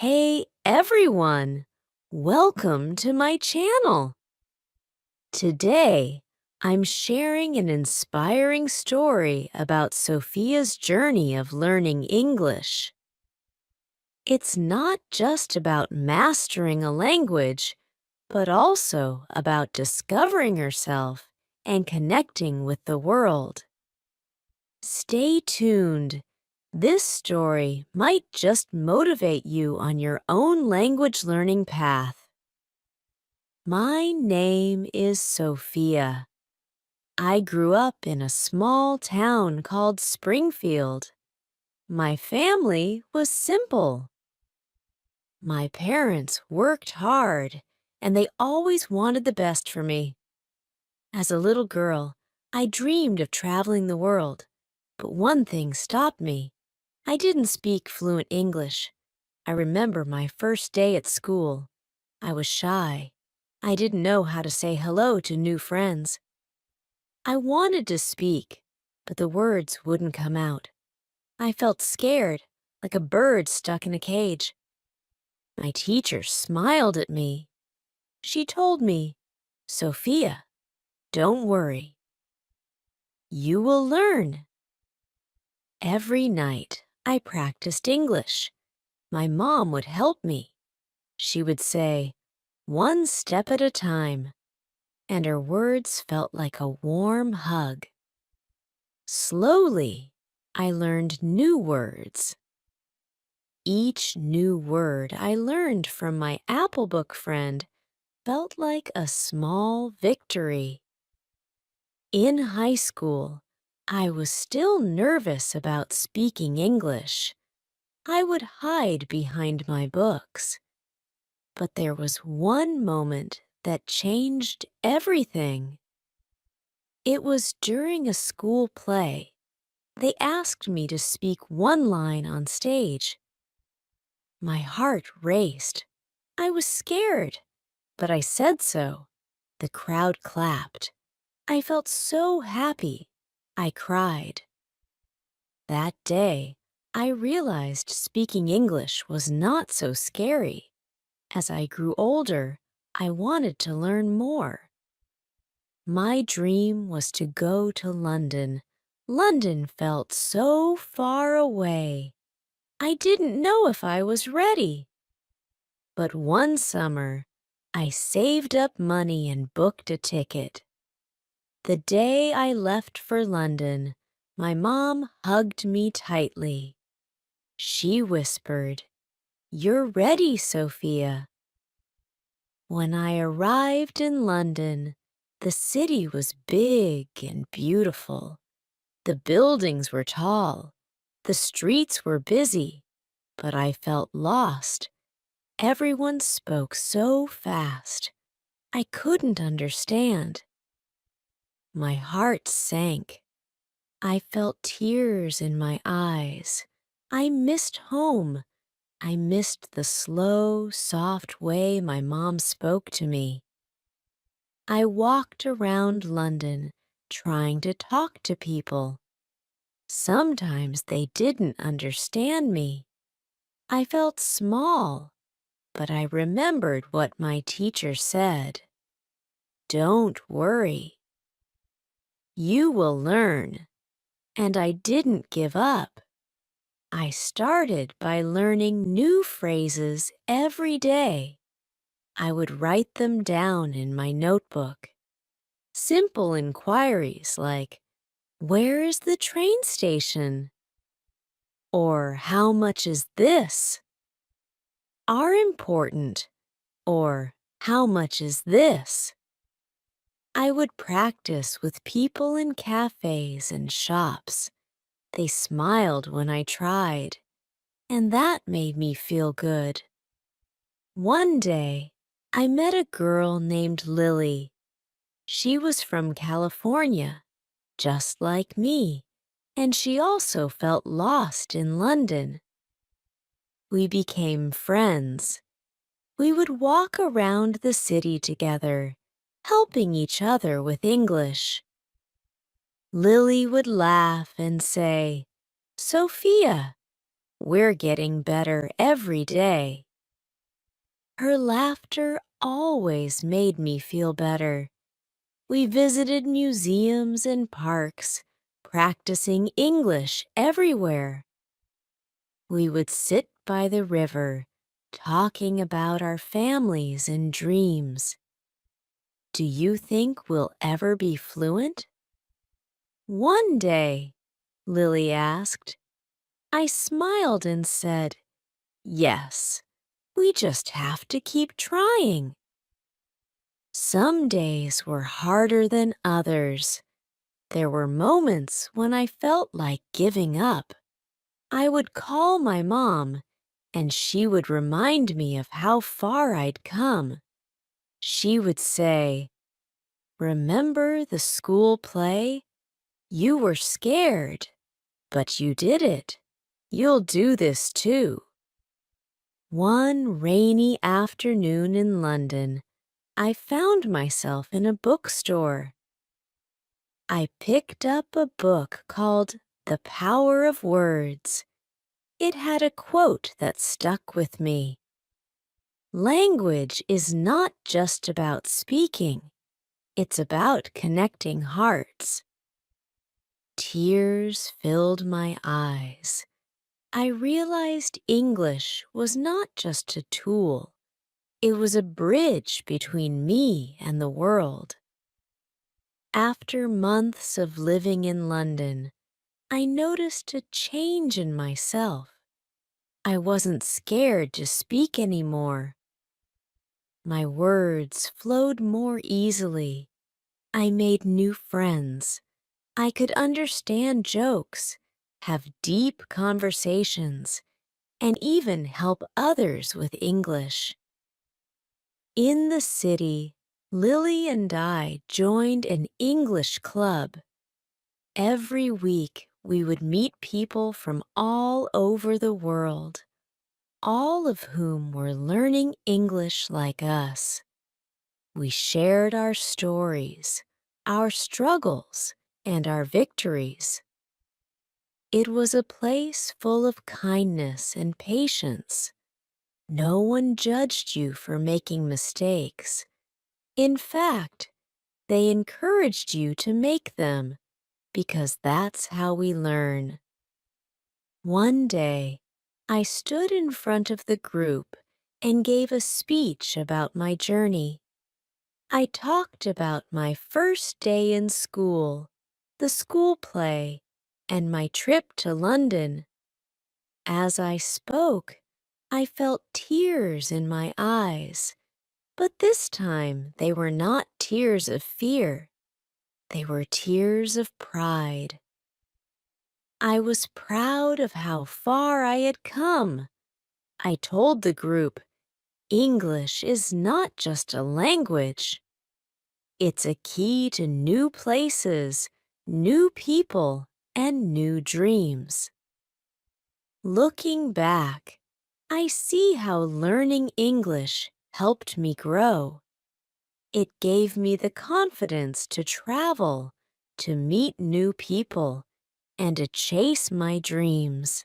Hey everyone! Welcome to my channel. Today, I'm sharing an inspiring story about Sophia's journey of learning English. It's not just about mastering a language, but also about discovering herself and connecting with the world. Stay tuned. This story might just motivate you on your own language learning path. My name is Sophia. I grew up in a small town called Springfield. My family was simple. My parents worked hard, and they always wanted the best for me. As a little girl, I dreamed of traveling the world, but one thing stopped me. I didn't speak fluent English. I remember my first day at school. I was shy. I didn't know how to say hello to new friends. I wanted to speak, but the words wouldn't come out. I felt scared, like a bird stuck in a cage. My teacher smiled at me. She told me, "Sophia, don't worry. You will learn." Every night, I practiced English. My mom would help me. She would say, "One step at a time," and her words felt like a warm hug. Slowly, I learned new words. Each new word I learned from my Apple Book friend felt like a small victory. In high school, I was still nervous about speaking English. I would hide behind my books. But there was one moment that changed everything. It was during a school play. They asked me to speak one line on stage. My heart raced. I was scared, but I said so. The crowd clapped. I felt so happy. I cried. That day, I realized speaking English was not so scary. As I grew older, I wanted to learn more. My dream was to go to London. London felt so far away. I didn't know if I was ready. But one summer, I saved up money and booked a ticket. The day I left for London, my mom hugged me tightly. She whispered, "You're ready, Sophia." When I arrived in London, the city was big and beautiful. The buildings were tall. The streets were busy, but I felt lost. Everyone spoke so fast. I couldn't understand. My heart sank. I felt tears in my eyes. I missed home. I missed the slow, soft way my mom spoke to me. I walked around London, trying to talk to people. Sometimes they didn't understand me. I felt small, but I remembered what my teacher said. "Don't worry. You will learn." And I didn't give up. I started by learning new phrases every day. I would write them down in my notebook. Simple inquiries like, "Where is the train station?" Or "How much is this?" are important. Or "How much is this?" I would practice with people in cafes and shops. They smiled when I tried, and that made me feel good. One day, I met a girl named Lily. She was from California, just like me, and she also felt lost in London. We became friends. We would walk around the city together, helping each other with English. Lily would laugh and say, "Sophia, we're getting better every day." Her laughter always made me feel better. We visited museums and parks, practicing English everywhere. We would sit by the river, talking about our families and dreams. Do you think we'll ever be fluent? One day, Lily asked. I smiled and said, yes, we just have to keep trying. Some days were harder than others. There were moments when I felt like giving up. I would call my mom, and she would remind me of how far I'd come. She would say, remember the school play? You were scared, but you did it. You'll do this too. One rainy afternoon in London, I found myself in a bookstore. I picked up a book called The Power of Words. It had a quote that stuck with me. Language is not just about speaking. It's about connecting hearts. Tears filled my eyes. I realized English was not just a tool. It was a bridge between me and the world. After months of living in London, I noticed a change in myself. I wasn't scared to speak anymore. My words flowed more easily. I made new friends. I could understand jokes, have deep conversations, and even help others with English. In the city, Lily and I joined an English club. Every week, we would meet people from all over the world, all of whom were learning English like us. We shared our stories, our struggles, and our victories. It was a place full of kindness and patience. No one judged you for making mistakes. In fact, they encouraged you to make them, because that's how we learn. One day, I stood in front of the group and gave a speech about my journey. I talked about my first day in school, the school play, and my trip to London. As I spoke, I felt tears in my eyes, but this time they were not tears of fear. They were tears of pride. I was proud of how far I had come. I told the group, English is not just a language. It's a key to new places, new people, and new dreams. Looking back, I see how learning English helped me grow. It gave me the confidence to travel, to meet new people, and to chase my dreams.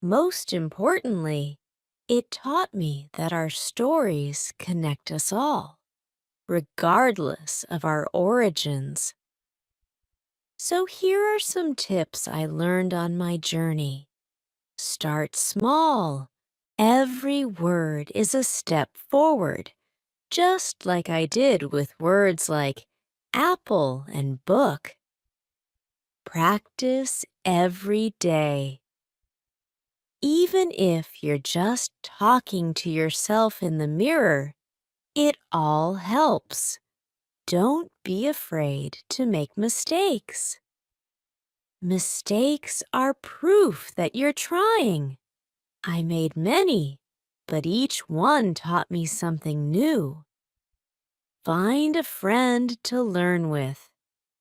Most importantly, it taught me that our stories connect us all, regardless of our origins. So here are some tips I learned on my journey. Start small. Every word is a step forward, just like I did with words like apple and book. Practice every day. Even if you're just talking to yourself in the mirror, it all helps. Don't be afraid to make mistakes. Mistakes are proof that you're trying. I made many, but each one taught me something new. Find a friend to learn with.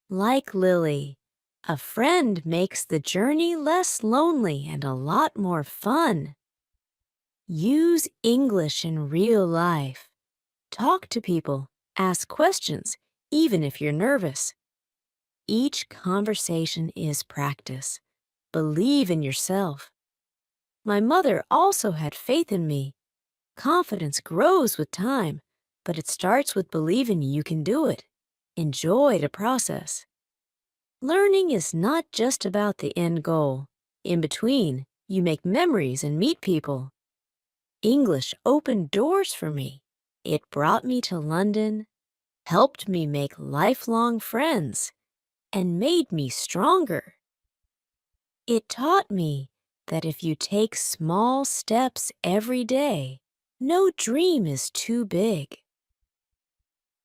Like Lily, a friend makes the journey less lonely and a lot more fun. Use English in real life. Talk to people, ask questions, even if you're nervous. Each conversation is practice. Believe in yourself. My mother also had faith in me. Confidence grows with time, but it starts with believing you can do it. Enjoy the process. Learning is not just about the end goal. In between, you make memories and meet people. English opened doors for me. It brought me to London, helped me make lifelong friends, and made me stronger. It taught me that if you take small steps every day, no dream is too big.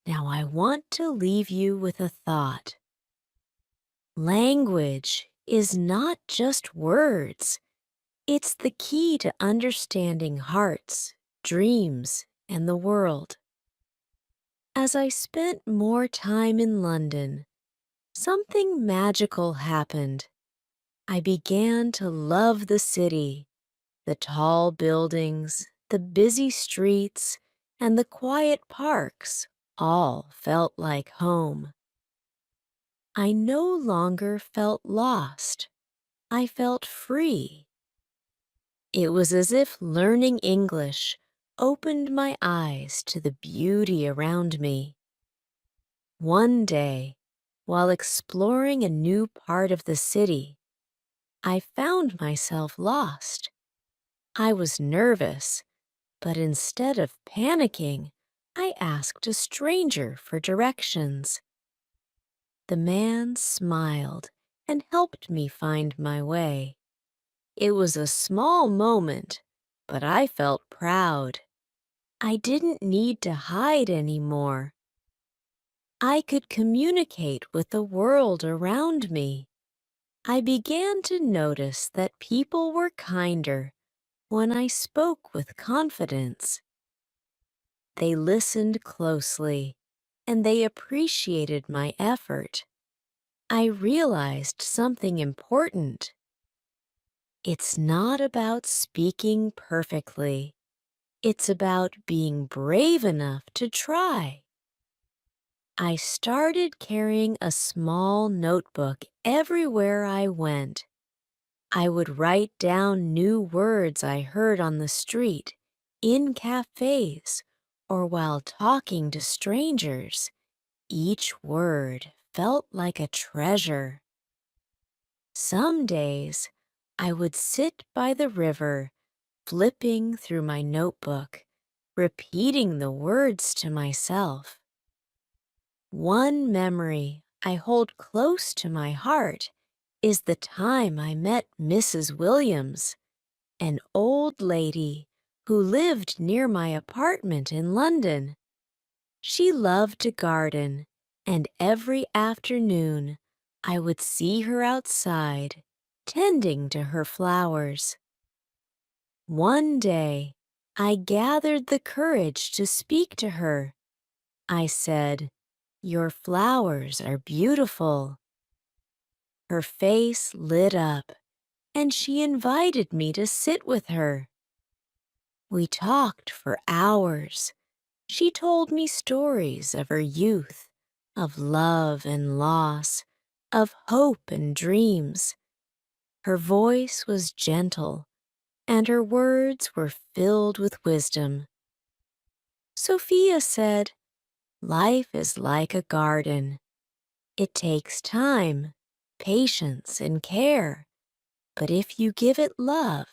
Now I want to leave you with a thought. Language is not just words. It's the key to understanding hearts, dreams, and the world. As I spent more time in London, something magical happened. I began to love the city, the tall buildings, the busy streets, and the quiet parks all felt like home. I no longer felt lost. I felt free. It was as if learning English opened my eyes to the beauty around me. One day, while exploring a new part of the city, I found myself lost. I was nervous, but instead of panicking, I asked a stranger for directions. The man smiled and helped me find my way. It was a small moment, but I felt proud. I didn't need to hide anymore. I could communicate with the world around me. I began to notice that people were kinder when I spoke with confidence. They listened closely, and they appreciated my effort. I realized something important. It's not about speaking perfectly. It's about being brave enough to try. I started carrying a small notebook everywhere I went. I would write down new words I heard on the street, in cafes, or while talking to strangers. Each word felt like a treasure. Some days, I would sit by the river, flipping through my notebook, repeating the words to myself. One memory I hold close to my heart is the time I met Mrs. Williams, an old lady who lived near my apartment in London. She loved to garden, and every afternoon I would see her outside, tending to her flowers. One day, I gathered the courage to speak to her. I said, "Your flowers are beautiful." Her face lit up, and she invited me to sit with her. We talked for hours. She told me stories of her youth, of love and loss, of hope and dreams. Her voice was gentle, and her words were filled with wisdom. Sophia said, "Life is like a garden. It takes time, patience, and care, but if you give it love,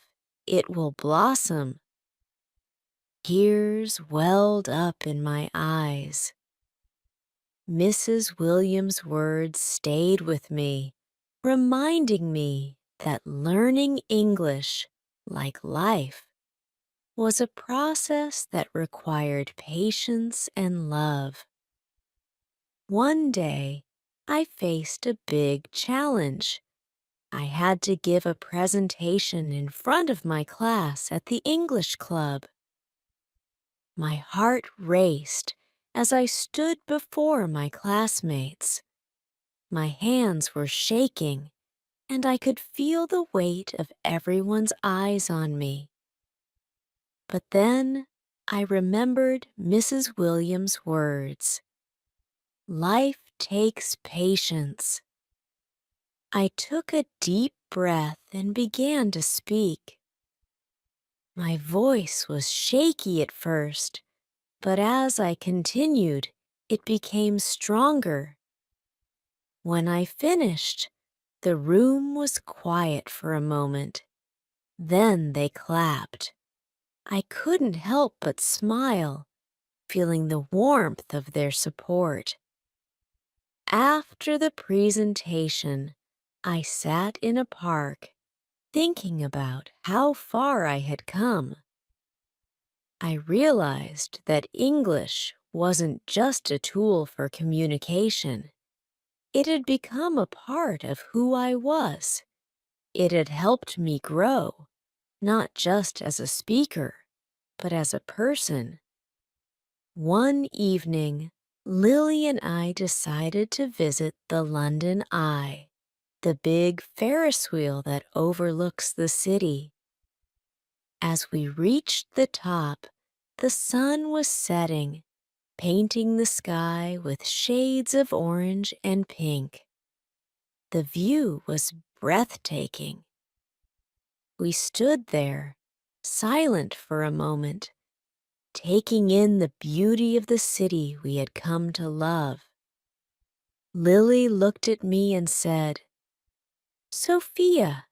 it will blossom." Tears welled up in my eyes. Mrs. Williams' words stayed with me, reminding me that learning English, like life, was a process that required patience and love. One day, I faced a big challenge. I had to give a presentation in front of my class at the English club. My heart raced as I stood before my classmates. My hands were shaking, and I could feel the weight of everyone's eyes on me. But then I remembered Mrs. Williams' words. Life takes patience. I took a deep breath and began to speak. My voice was shaky at first, but as I continued, it became stronger. When I finished, the room was quiet for a moment. Then they clapped. I couldn't help but smile, feeling the warmth of their support. After the presentation, I sat in a park, thinking about how far I had come. I realized that English wasn't just a tool for communication. It had become a part of who I was. It had helped me grow, not just as a speaker, but as a person. One evening, Lily and I decided to visit the London Eye, the big Ferris wheel that overlooks the city. As we reached the top, the sun was setting, painting the sky with shades of orange and pink. The view was breathtaking. We stood there, silent for a moment, taking in the beauty of the city we had come to love. Lily looked at me and said, "Sophia,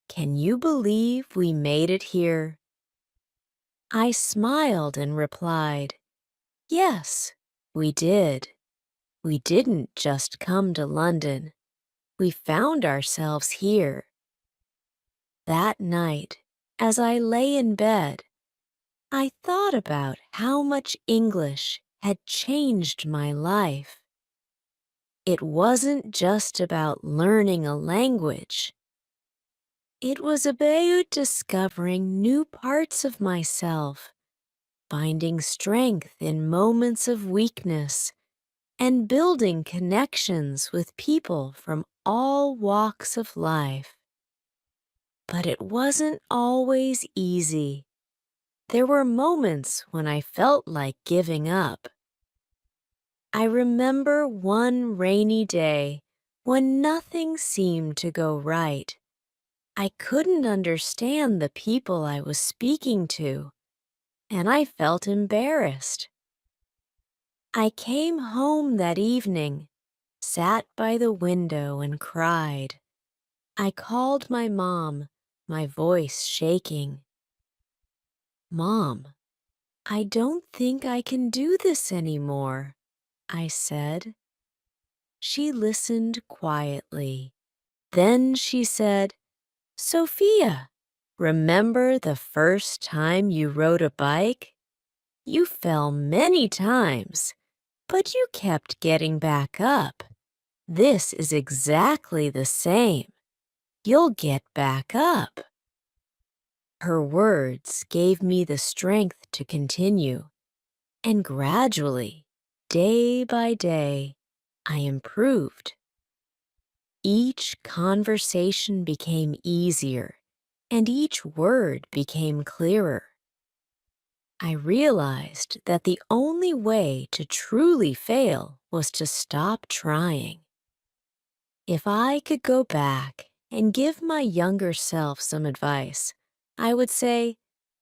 can you believe we made it here?" I smiled and replied, "Yes, we did. We didn't just come to London. We found ourselves here." That night, as I lay in bed, I thought about how much English had changed my life. It wasn't just about learning a language. It was about discovering new parts of myself, finding strength in moments of weakness, and building connections with people from all walks of life. But it wasn't always easy. There were moments when I felt like giving up. I remember one rainy day when nothing seemed to go right. I couldn't understand the people I was speaking to, and I felt embarrassed. I came home that evening, sat by the window and cried. I called my mom, my voice shaking. "Mom, I don't think I can do this anymore," I said. She listened quietly. Then she said, "Sophia, remember the first time you rode a bike? You fell many times, but you kept getting back up. This is exactly the same. You'll get back up." Her words gave me the strength to continue, and gradually, day by day, I improved. Each conversation became easier, and each word became clearer. I realized that the only way to truly fail was to stop trying. If I could go back and give my younger self some advice, I would say,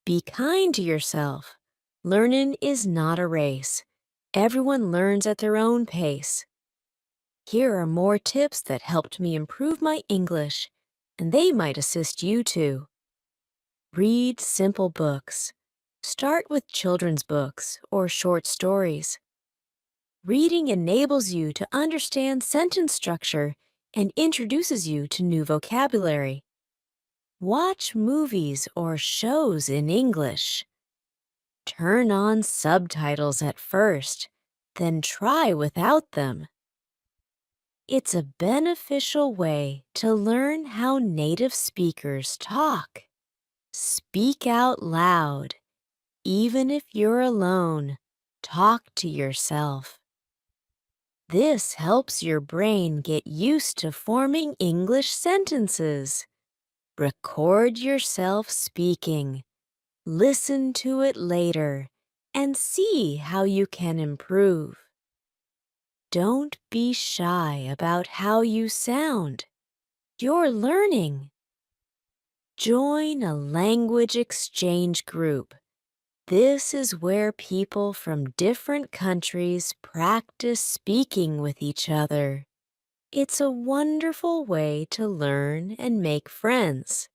be kind to yourself. Learning is not a race. Everyone learns at their own pace. Here are more tips that helped me improve my English, and they might assist you too. Read simple books. Start with children's books or short stories. Reading enables you to understand sentence structure and introduces you to new vocabulary. Watch movies or shows in English. Turn on subtitles at first, then try without them. It's a beneficial way to learn how native speakers talk. Speak out loud. Even if you're alone, talk to yourself. This helps your brain get used to forming English sentences. Record yourself speaking. Listen to it later and see how you can improve. Don't be shy about how you sound. You're learning. Join a language exchange group. This is where people from different countries practice speaking with each other. It's a wonderful way to learn and make friends.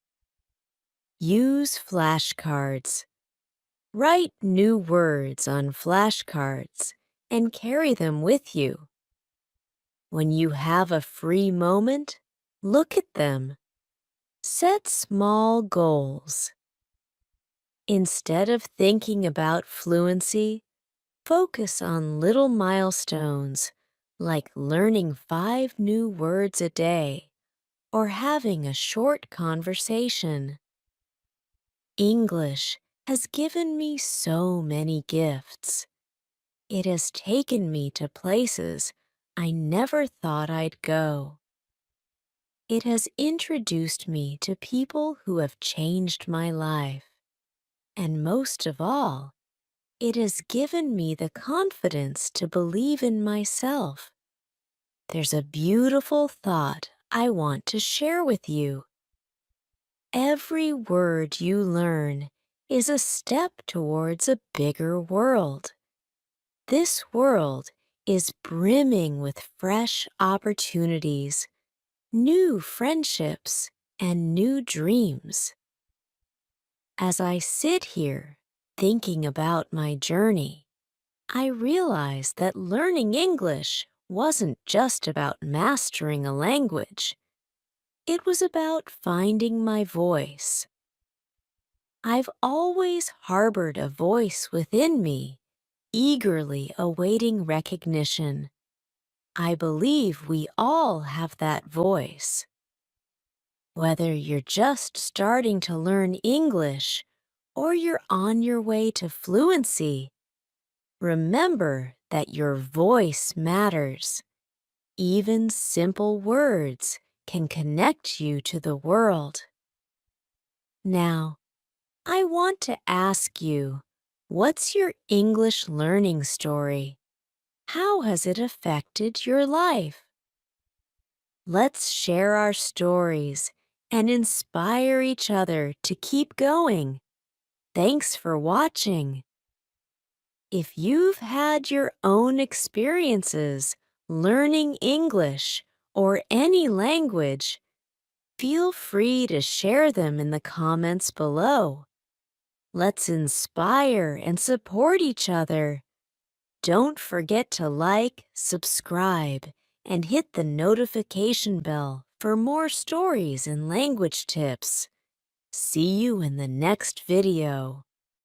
Use flashcards. Write new words on flashcards and carry them with you. When you have a free moment, look at them. Set small goals. Instead of thinking about fluency, focus on little milestones like learning 5 new words a day or having a short conversation. English has given me so many gifts. It has taken me to places I never thought I'd go. It has introduced me to people who have changed my life. And most of all, it has given me the confidence to believe in myself. There's a beautiful thought I want to share with you. Every word you learn is a step towards a bigger world. This world is brimming with fresh opportunities, new friendships, and new dreams. As I sit here thinking about my journey, I realize that learning English wasn't just about mastering a language. It was about finding my voice. I've always harbored a voice within me, eagerly awaiting recognition. I believe we all have that voice. Whether you're just starting to learn English or you're on your way to fluency, remember that your voice matters. Even simple words can connect you to the world. Now, I want to ask you, what's your English learning story? How has it affected your life? Let's share our stories and inspire each other to keep going. Thanks for watching. If you've had your own experiences learning English or any language, feel free to share them in the comments below. Let's inspire and support each other. Don't forget to like, subscribe, and hit the notification bell for more stories and language tips. See you in the next video.